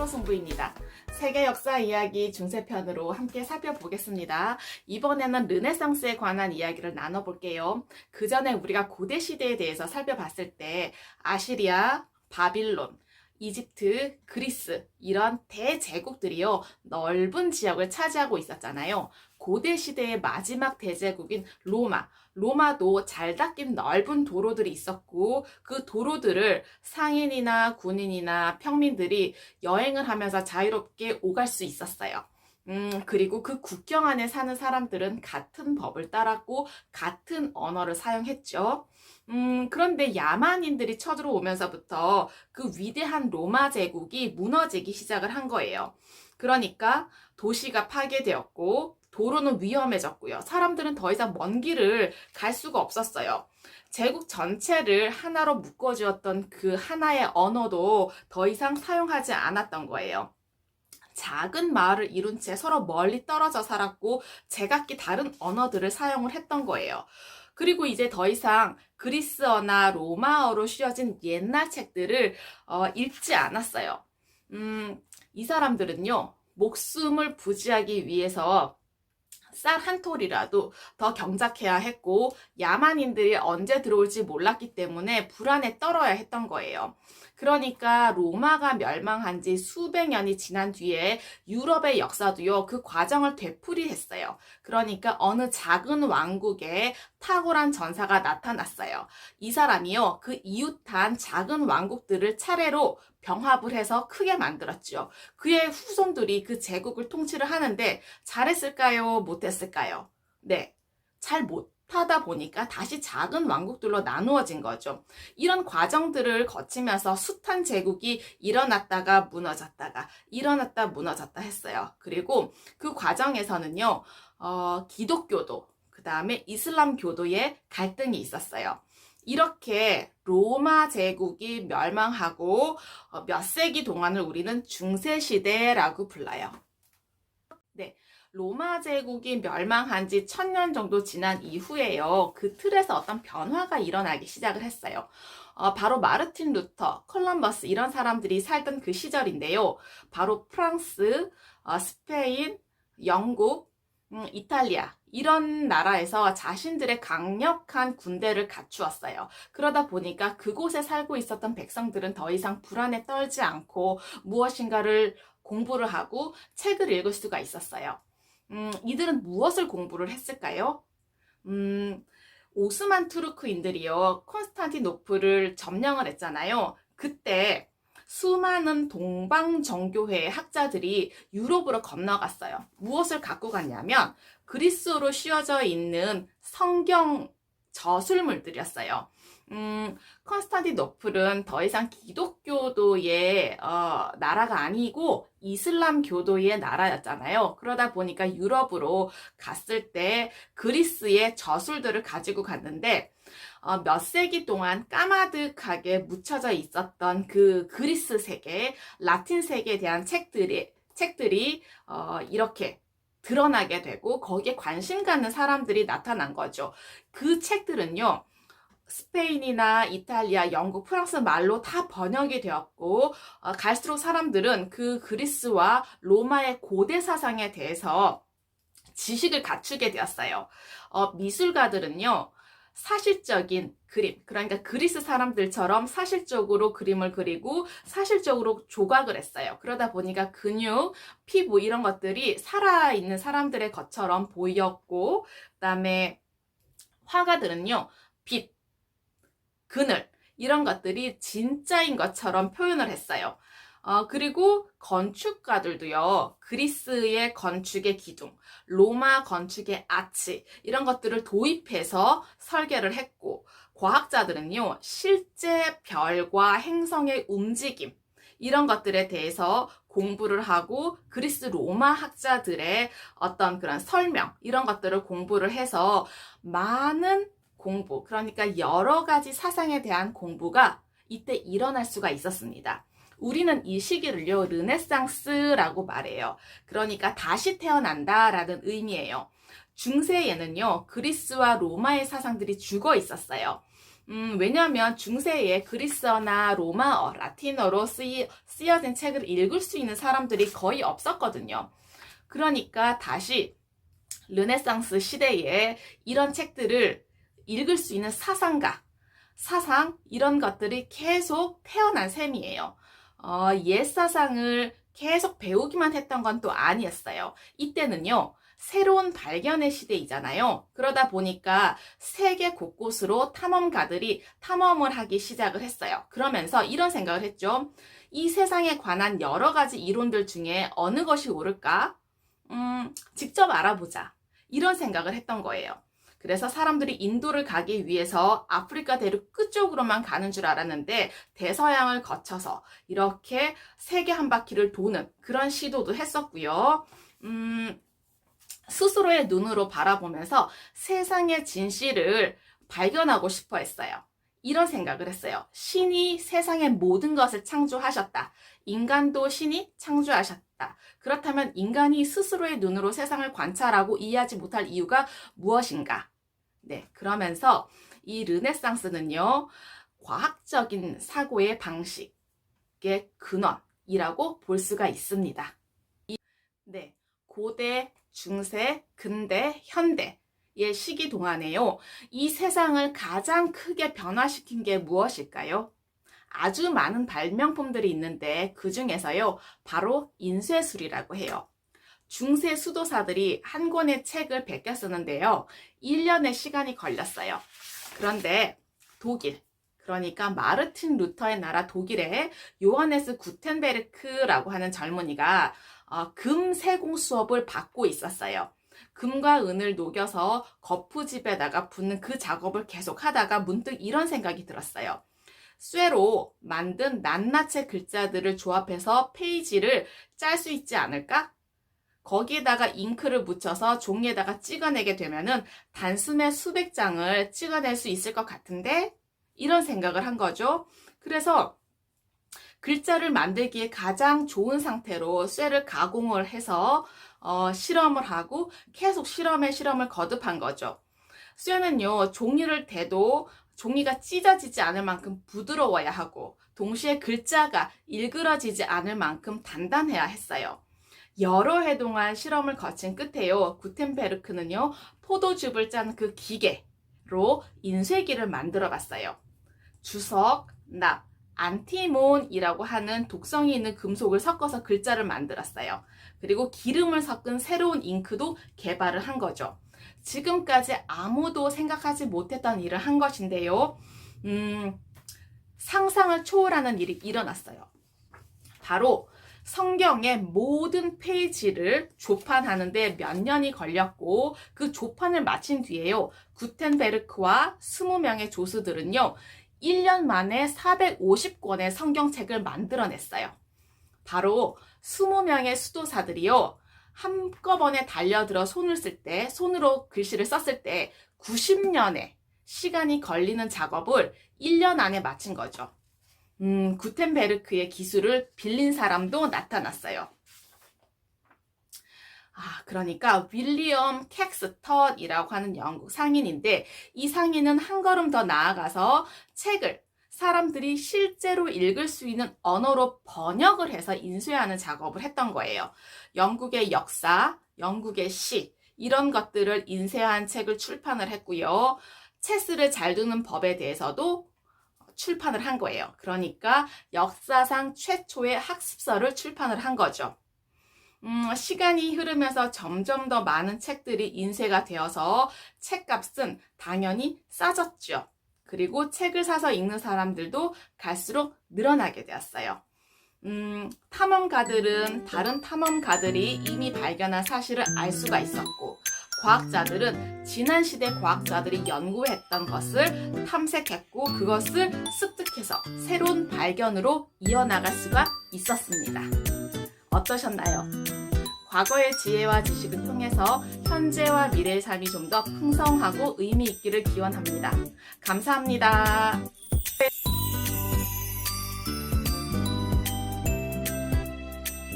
승부입니다. 세계 역사 이야기 중세편으로 함께 살펴보겠습니다. 이번에는 르네상스에 관한 이야기를 나눠볼게요. 그 전에 우리가 고대 시대에 대해서 살펴봤을 때 아시리아, 바빌론, 이집트, 그리스 이런 대제국들이요 넓은 지역을 차지하고 있었잖아요. 고대 시대의 마지막 대제국인 로마도 잘 닦인 넓은 도로들이 있었고 그 도로들을 상인이나 군인이나 평민들이 여행을 하면서 자유롭게 오갈 수 있었어요. 그리고 그 국경 안에 사는 사람들은 같은 법을 따랐고 같은 언어를 사용했죠. 그런데 야만인들이 쳐들어오면서부터 그 위대한 로마 제국이 무너지기 시작을 한 거예요. 그러니까 도시가 파괴되었고 도로는 위험해졌고요. 사람들은 더 이상 먼 길을 갈 수가 없었어요. 제국 전체를 하나로 묶어주었던 그 하나의 언어도 더 이상 사용하지 않았던 거예요. 작은 마을을 이룬 채 서로 멀리 떨어져 살았고 제각기 다른 언어들을 사용을 했던 거예요. 그리고 이제 더 이상 그리스어나 로마어로 씌어진 옛날 책들을 읽지 않았어요. 이 사람들은요, 목숨을 부지하기 위해서 쌀 한 톨이라도 더 경작해야 했고 야만인들이 언제 들어올지 몰랐기 때문에 불안에 떨어야 했던 거예요. 그러니까 로마가 멸망한 지 수백 년이 지난 뒤에 유럽의 역사도요 그 과정을 되풀이했어요. 그러니까 어느 작은 왕국에 탁월한 전사가 나타났어요. 이 사람이요 그 이웃한 작은 왕국들을 차례로 병합을 해서 크게 만들었죠. 그의 후손들이 그 제국을 통치를 하는데 잘했을까요? 못했을까요? 네, 잘 못하다 보니까 다시 작은 왕국들로 나누어진 거죠. 이런 과정들을 거치면서 숱한 제국이 일어났다가 무너졌다가 일어났다 무너졌다 했어요. 그리고 그 과정에서는요, 기독교도 그 다음에 이슬람교도의 갈등이 있었어요. 이렇게 로마 제국이 멸망하고 몇 세기 동안을 우리는 중세시대라고 불러요. 네, 로마 제국이 멸망한 지 1000년 정도 지난 이후에요. 그 틀에서 어떤 변화가 일어나기 시작을 했어요. 바로 마르틴 루터, 콜럼버스 이런 사람들이 살던 그 시절인데요. 바로 프랑스, 스페인, 영국, 이탈리아 이런 나라에서 자신들의 강력한 군대를 갖추었어요. 그러다 보니까 그곳에 살고 있었던 백성들은 더 이상 불안에 떨지 않고 무엇인가를 공부를 하고 책을 읽을 수가 있었어요. 이들은 무엇을 공부를 했을까요? 오스만 투르크인들이요, 콘스탄티노플을 점령을 했잖아요. 그때 수많은 동방정교회의 학자들이 유럽으로 건너갔어요. 무엇을 갖고 갔냐면 그리스어로 씌워져 있는 성경 저술물들이었어요. 콘스탄티노플은 더 이상 기독교도의 나라가 아니고 이슬람교도의 나라였잖아요. 그러다 보니까 유럽으로 갔을 때 그리스의 저술들을 가지고 갔는데 몇 세기 동안 까마득하게 묻혀져 있었던 그 그리스 세계, 라틴 세계에 대한 책들이 이렇게 드러나게 되고 거기에 관심 갖는 사람들이 나타난 거죠. 그 책들은요, 스페인이나 이탈리아, 영국, 프랑스 말로 다 번역이 되었고 갈수록 사람들은 그 그리스와 로마의 고대 사상에 대해서 지식을 갖추게 되었어요. 미술가들은요, 사실적인 그림, 그러니까 그리스 사람들처럼 사실적으로 그림을 그리고 사실적으로 조각을 했어요. 그러다 보니까 근육, 피부 이런 것들이 살아있는 사람들의 것처럼 보였고, 그다음에 화가들은요, 빛, 그늘 이런 것들이 진짜인 것처럼 표현을 했어요. 그리고 건축가들도요, 그리스의 건축의 기둥, 로마 건축의 아치, 이런 것들을 도입해서 설계를 했고, 과학자들은요, 실제 별과 행성의 움직임, 이런 것들에 대해서 공부를 하고, 그리스 로마 학자들의 어떤 그런 설명, 이런 것들을 공부를 해서 많은 공부, 그러니까 여러 가지 사상에 대한 공부가 이때 일어날 수가 있었습니다. 우리는 이 시기를요, 르네상스라고 말해요. 그러니까 다시 태어난다라는 의미예요. 중세에는요, 그리스와 로마의 사상들이 죽어 있었어요. 왜냐하면 중세에 그리스어나 로마어, 라틴어로 쓰여진 책을 읽을 수 있는 사람들이 거의 없었거든요. 그러니까 다시 르네상스 시대에 이런 책들을 읽을 수 있는 사상, 이런 것들이 계속 태어난 셈이에요. 옛 사상을 계속 배우기만 했던 건 또 아니었어요. 이때는요, 새로운 발견의 시대이잖아요. 그러다 보니까 세계 곳곳으로 탐험가들이 탐험을 하기 시작을 했어요. 그러면서 이런 생각을 했죠. 이 세상에 관한 여러 가지 이론들 중에 어느 것이 옳을까? 직접 알아보자. 이런 생각을 했던 거예요. 그래서 사람들이 인도를 가기 위해서 아프리카 대륙 끝쪽으로만 가는 줄 알았는데 대서양을 거쳐서 이렇게 세계 한 바퀴를 도는 그런 시도도 했었고요. 스스로의 눈으로 바라보면서 세상의 진실을 발견하고 싶어 했어요. 이런 생각을 했어요. 신이 세상의 모든 것을 창조하셨다. 인간도 신이 창조하셨다. 그렇다면 인간이 스스로의 눈으로 세상을 관찰하고 이해하지 못할 이유가 무엇인가? 네, 그러면서 이 르네상스는요, 과학적인 사고의 방식의 근원이라고 볼 수가 있습니다. 네, 고대, 중세, 근대, 현대의 시기 동안에요, 이 세상을 가장 크게 변화시킨 게 무엇일까요? 아주 많은 발명품들이 있는데 그 중에서요, 바로 인쇄술이라고 해요. 중세 수도사들이 한 권의 책을 베껴 쓰는데요, 1년의 시간이 걸렸어요. 그런데 독일, 그러니까 마르틴 루터의 나라 독일의 요하네스 구텐베르크라고 하는 젊은이가 금 세공 수업을 받고 있었어요. 금과 은을 녹여서 거푸집에다가 붓는 그 작업을 계속 하다가 문득 이런 생각이 들었어요. 쇠로 만든 낱낱의 글자들을 조합해서 페이지를 짤 수 있지 않을까? 거기에다가 잉크를 묻혀서 종이에다가 찍어내게 되면은 단숨에 수백 장을 찍어낼 수 있을 것 같은데? 이런 생각을 한 거죠. 그래서 글자를 만들기에 가장 좋은 상태로 쇠를 가공을 해서 실험을 하고 계속 실험을 거듭한 거죠. 쇠는요, 종이를 대도 종이가 찢어지지 않을 만큼 부드러워야 하고 동시에 글자가 일그러지지 않을 만큼 단단해야 했어요. 여러 해 동안 실험을 거친 끝에요, 구텐베르크는요, 포도즙을 짠 그 기계로 인쇄기를 만들어 봤어요. 주석, 납, 안티몬이라고 하는 독성이 있는 금속을 섞어서 글자를 만들었어요. 그리고 기름을 섞은 새로운 잉크도 개발을 한 거죠. 지금까지 아무도 생각하지 못했던 일을 한 것인데요. 상상을 초월하는 일이 일어났어요. 바로 성경의 모든 페이지를 조판하는데 몇 년이 걸렸고 그 조판을 마친 뒤에요, 구텐베르크와 20명의 조수들은요, 1년 만에 450권의 성경책을 만들어냈어요. 바로 20명의 수도사들이요, 한꺼번에 달려들어 손으로 글씨를 썼을 때 90년의 시간이 걸리는 작업을 1년 안에 마친 거죠. 구텐베르크의 기술을 빌린 사람도 나타났어요. 그러니까 윌리엄 캑스터이라고 하는 영국 상인인데, 이 상인은 한 걸음 더 나아가서 책을 사람들이 실제로 읽을 수 있는 언어로 번역을 해서 인쇄하는 작업을 했던 거예요. 영국의 역사, 영국의 시, 이런 것들을 인쇄한 책을 출판을 했고요. 체스를 잘 두는 법에 대해서도 출판을 한 거예요. 그러니까 역사상 최초의 학습서를 출판을 한 거죠. 시간이 흐르면서 점점 더 많은 책들이 인쇄가 되어서 책값은 당연히 싸졌죠. 그리고 책을 사서 읽는 사람들도 갈수록 늘어나게 되었어요. 탐험가들은 다른 탐험가들이 이미 발견한 사실을 알 수가 있었고, 과학자들은 지난 시대 과학자들이 연구했던 것을 탐색했고 그것을 습득해서 새로운 발견으로 이어나갈 수가 있었습니다. 어떠셨나요? 과거의 지혜와 지식을 통해서 현재와 미래의 삶이 좀 더 풍성하고 의미 있기를 기원합니다. 감사합니다.